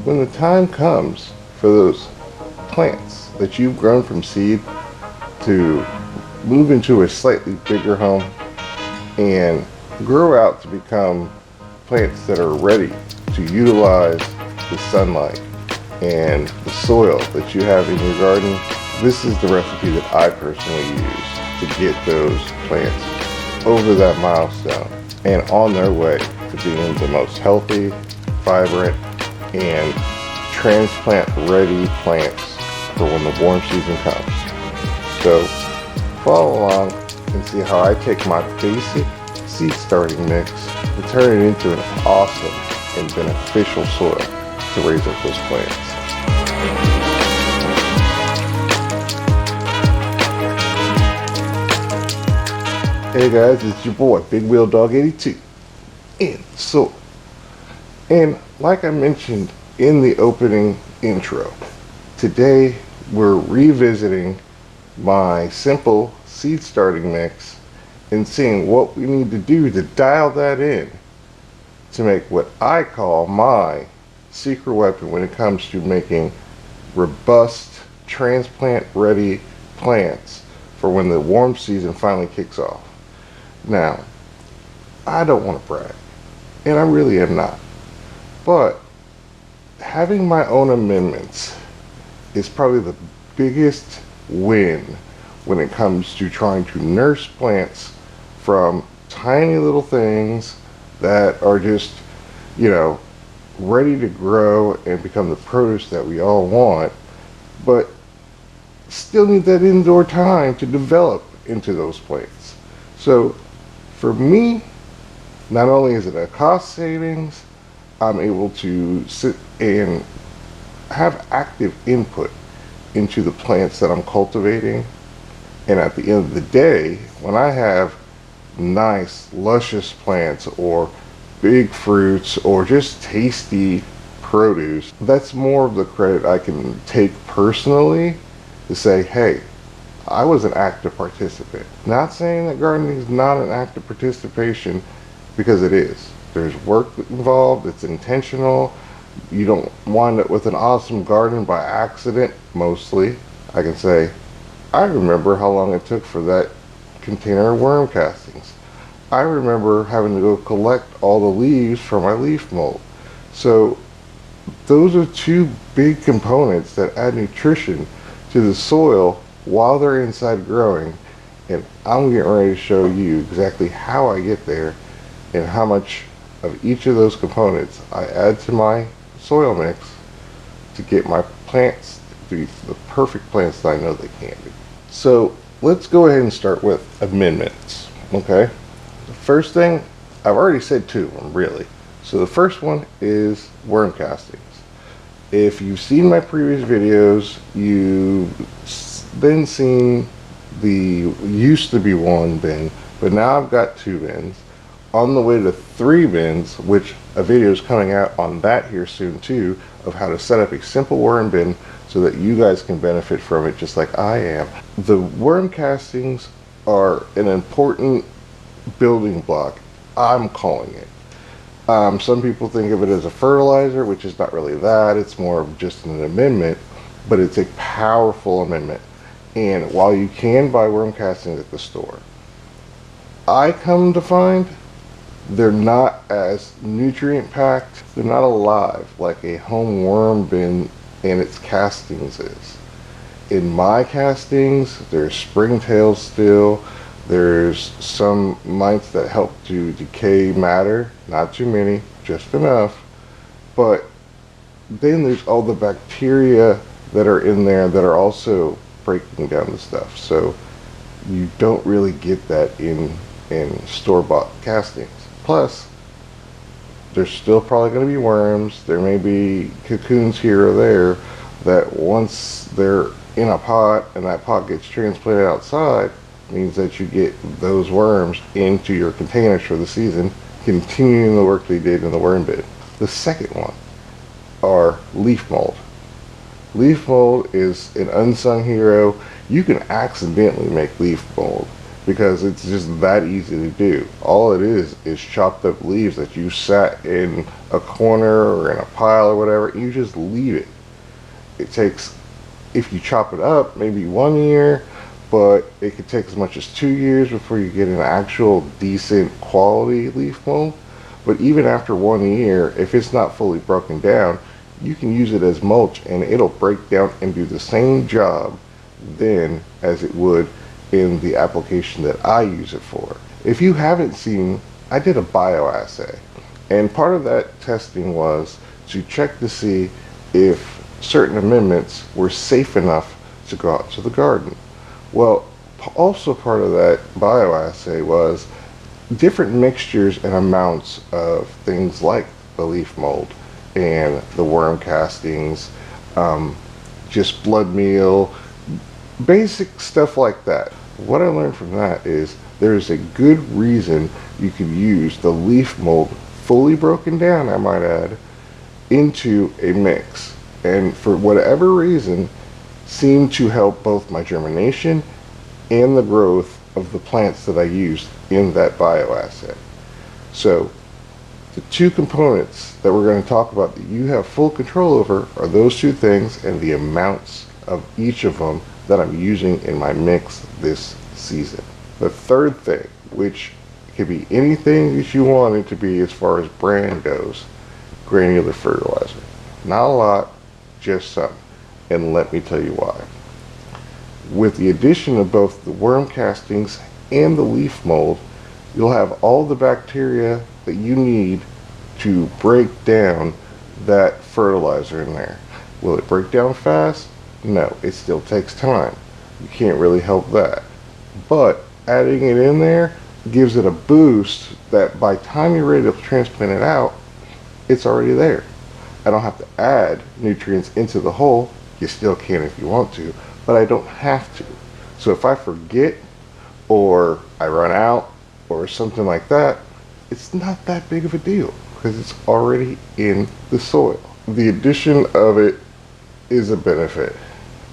when the time comes for those plants that you've grown from seed to move into a slightly bigger home and grow out to become plants that are ready to utilize the sunlight and the soil that you have in your garden, this is the recipe that I personally use to get those plants over that milestone and on their way to being the most healthy, vibrant, and transplant-ready plants for when the warm season comes. So follow along and see how I take my basic seed starting mix and turn it into an awesome and beneficial soil to raise up those plants. Hey guys, it's your boy Big Wheel Dog 82 in the soil. And like I mentioned in the opening intro, today we're revisiting my simple seed starting mix and seeing what we need to do to dial that in to make what I call my secret weapon when it comes to making robust, transplant-ready plants for when the warm season finally kicks off. Now, I don't want to brag, and I really am not, but having my own amendments is probably the biggest win when it comes to trying to nurse plants from tiny little things that are just, ready to grow and become the produce that we all want, but still need that indoor time to develop into those plants. So for me, not only is it a cost savings, I'm able to sit and have active input into the plants that I'm cultivating. And at the end of the day, when I have nice, luscious plants or big fruits or just tasty produce, that's more of the credit I can take personally to say, hey, I was an active participant. Not saying that gardening is not an active participation, because it is. There's work involved, it's intentional. You don't wind up with an awesome garden by accident, mostly. I can say, I remember how long it took for that container of worm castings. I remember having to go collect all the leaves from my leaf mold. So those are two big components that add nutrition to the soil while they're inside growing. And I'm getting ready to show you exactly how I get there and how much of each of those components I add to my soil mix to get my plants to be the perfect plants that I know they can be. So let's go ahead and start with amendments, okay? The first thing, I've already said two of them, really. So the first one is worm castings. If you've seen my previous videos, you've then seen the used to be one bin, but now I've got two bins. On the way to 3 bins, which a video is coming out on that here soon too, of how to set up a simple worm bin so that you guys can benefit from it just like I am. The worm castings are an important building block, I'm calling it. Some people think of it as a fertilizer, which is not really that. It's more of just an amendment, but it's a powerful amendment. And while you can buy worm castings at the store, I come to find they're not as nutrient packed, they're not alive like a home worm bin and its castings is. In my castings, there's springtails still, there's some mites that help to decay matter, not too many, just enough, but then there's all the bacteria that are in there that are also breaking down the stuff. So you don't really get that in store-bought castings. Plus, there's still probably going to be worms. There may be cocoons here or there that once they're in a pot and that pot gets transplanted outside, means that you get those worms into your containers for the season, continuing the work they did in the worm bin. The second one are leaf mold. Leaf mold is an unsung hero. You can accidentally make leaf mold. because it's just that easy to do. All it is chopped up leaves that you sat in a corner or in a pile or whatever. You just leave it. It takes, if you chop it up, maybe 1 year, but it could take as much as 2 years before you get an actual decent quality leaf mold. But even after 1 year, if it's not fully broken down, you can use it as mulch and it'll break down and do the same job then as it would in the application that I use it for. If you haven't seen, I did a bioassay, and part of that testing was to check to see if certain amendments were safe enough to go out to the garden. Well, also part of that bioassay was different mixtures and amounts of things like the leaf mold and the worm castings, just blood meal, basic stuff like that. What I learned from that is there's a good reason you could use the leaf mold fully broken down, I might add, into a mix, and for whatever reason seemed to help both my germination and the growth of the plants that I used in that bioassay. So the two components that we're going to talk about that you have full control over are those two things and the amounts of each of them that I'm using in my mix this season. The third thing, which could be anything that you want it to be as far as brand goes, granular fertilizer. Not a lot, just some. And let me tell you why. With the addition of both the worm castings and the leaf mold, you'll have all the bacteria that you need to break down that fertilizer in there. Will it break down fast? No, it still takes time. You can't really help that. But adding it in there gives it a boost that by the time you're ready to transplant it out, it's already there. I don't have to add nutrients into the hole. You still can if you want to, but I don't have to. So if I forget or I run out or something like that, it's not that big of a deal because it's already in the soil. The addition of it is a benefit.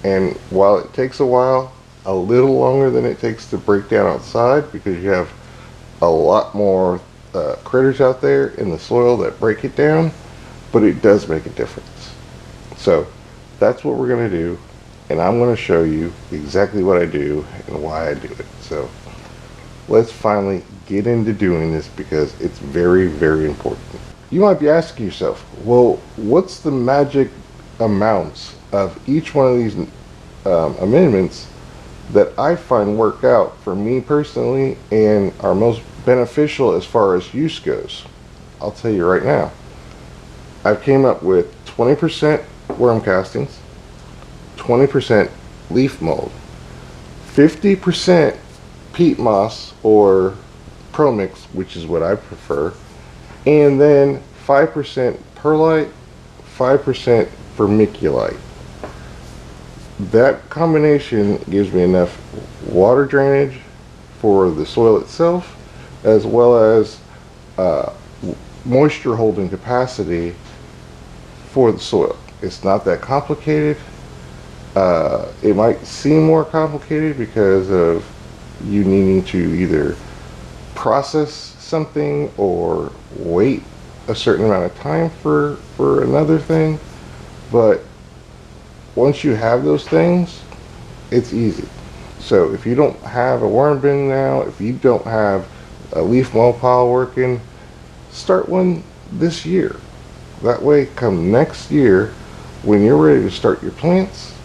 And while it takes a while, a little longer than it takes to break down outside because you have a lot more critters out there in the soil that break it down, but it does make a difference. So that's what we're going to do, and I'm going to show you exactly what I do and why I do it. So let's finally get into doing this because it's very, very important. You might be asking yourself, well, what's the magic amounts of each one of these amendments that I find work out for me personally and are most beneficial as far as use goes? I'll tell you right now. I've came up with 20% worm castings, 20% leaf mold, 50% peat moss or pro-mix, which is what I prefer, and then 5% perlite, 5% vermiculite. That combination gives me enough water drainage for the soil itself, as well as moisture holding capacity for the soil. It's not that complicated. It might seem more complicated because of you needing to either process something or wait a certain amount of time for another thing, but once you have those things, it's easy. So if you don't have a worm bin now, if you don't have a leaf mold pile working, start one this year. That way, come next year, when you're ready to start your plants,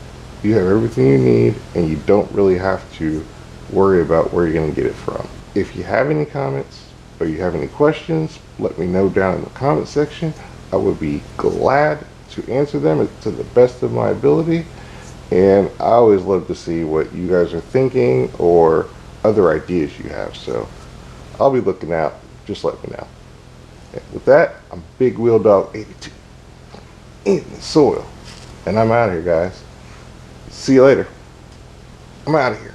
you have everything you need and you don't really have to worry about where you're going to get it from. If you have any comments or you have any questions, let me know down in the comment section. I would be glad to answer them to the best of my ability, and I always love to see what you guys are thinking or other ideas you have, so I'll be looking out. Just let me know. And with that, I'm Big Wheel Dog 82 in the soil, and I'm out of here, guys. See you later. I'm out of here.